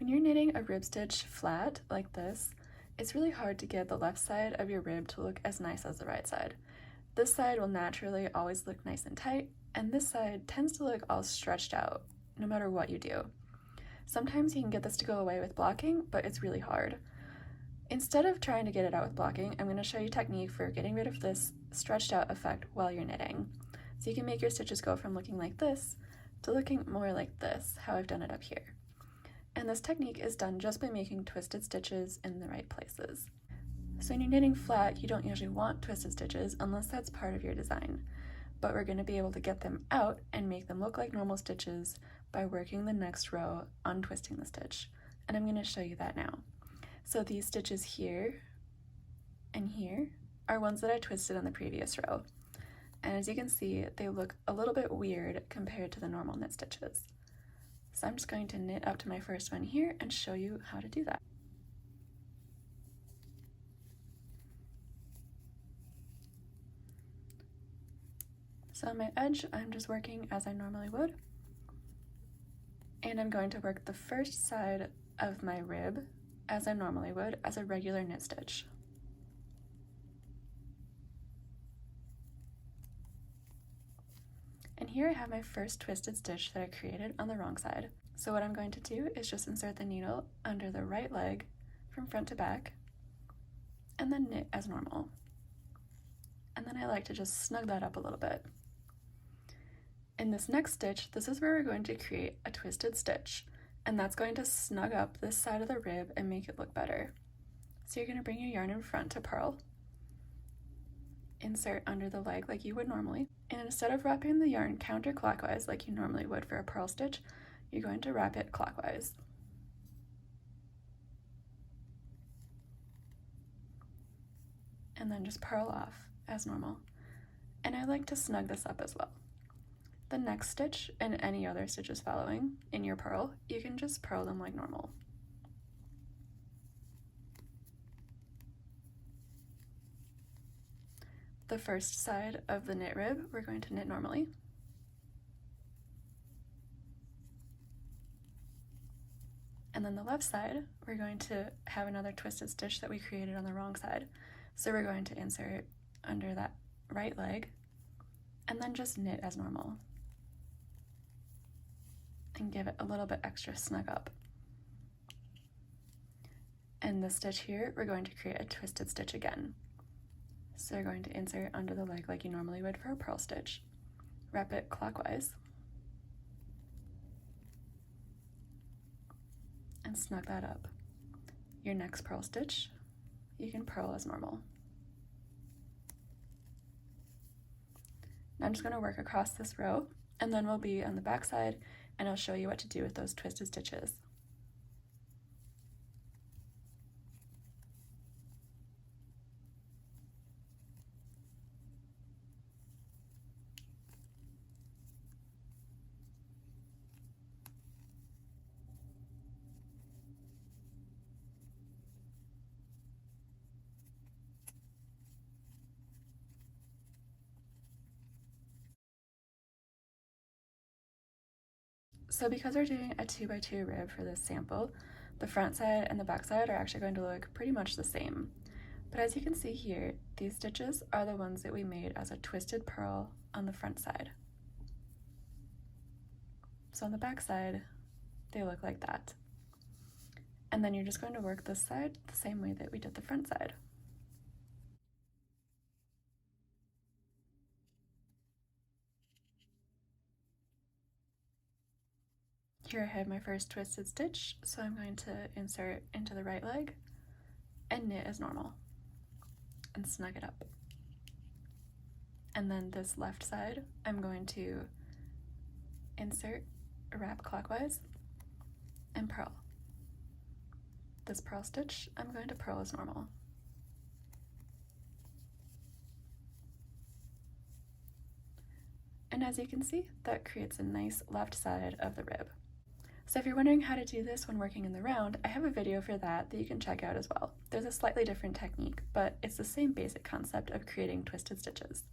When you're knitting a rib stitch flat like this, it's really hard to get the left side of your rib to look as nice as the right side. This side will naturally always look nice and tight, and this side tends to look all stretched out, no matter what you do. Sometimes you can get this to go away with blocking, but it's really hard. Instead of trying to get it out with blocking, I'm going to show you a technique for getting rid of this stretched out effect while you're knitting. So you can make your stitches go from looking like this to looking more like this, how I've done it up here. And this technique is done just by making twisted stitches in the right places. So when you're knitting flat, you don't usually want twisted stitches unless that's part of your design, but we're going to be able to get them out and make them look like normal stitches by working the next row, untwisting the stitch. And I'm going to show you that now. So these stitches here and here are ones that I twisted on the previous row. And as you can see, they look a little bit weird compared to the normal knit stitches. So I'm just going to knit up to my first one here and show you how to do that. So on my edge, I'm just working as I normally would. And I'm going to work the first side of my rib as I normally would as a regular knit stitch. And here I have my first twisted stitch that I created on the wrong side. So what I'm going to do is just insert the needle under the right leg from front to back and then knit as normal. And then I like to just snug that up a little bit. In this next stitch, this is where we're going to create a twisted stitch, and that's going to snug up this side of the rib and make it look better. So you're going to bring your yarn in front to purl, insert under the leg like you would normally, and instead of wrapping the yarn counterclockwise like you normally would for a purl stitch, you're going to wrap it clockwise. And then just purl off as normal. And I like to snug this up as well. The next stitch and any other stitches following in your purl, you can just purl them like normal. The first side of the knit rib, we're going to knit normally. And then the left side, we're going to have another twisted stitch that we created on the wrong side. So we're going to insert under that right leg and then just knit as normal and give it a little bit extra snug up. And this stitch here, we're going to create a twisted stitch again. So you're going to insert under the leg like you normally would for a purl stitch. Wrap it clockwise and snug that up. Your next purl stitch, you can purl as normal. Now I'm just going to work across this row, and then we'll be on the back side, and I'll show you what to do with those twisted stitches. So because we're doing a 2x2 rib for this sample, the front side and the back side are actually going to look pretty much the same. But as you can see here, these stitches are the ones that we made as a twisted purl on the front side. So on the back side, they look like that. And then you're just going to work this side the same way that we did the front side. Here I have my first twisted stitch, so I'm going to insert into the right leg and knit as normal and snug it up. And then this left side, I'm going to insert, wrap clockwise, and purl. This purl stitch, I'm going to purl as normal. And as you can see, that creates a nice left side of the rib. So if you're wondering how to do this when working in the round, I have a video for that you can check out as well. There's a slightly different technique, but it's the same basic concept of creating twisted stitches.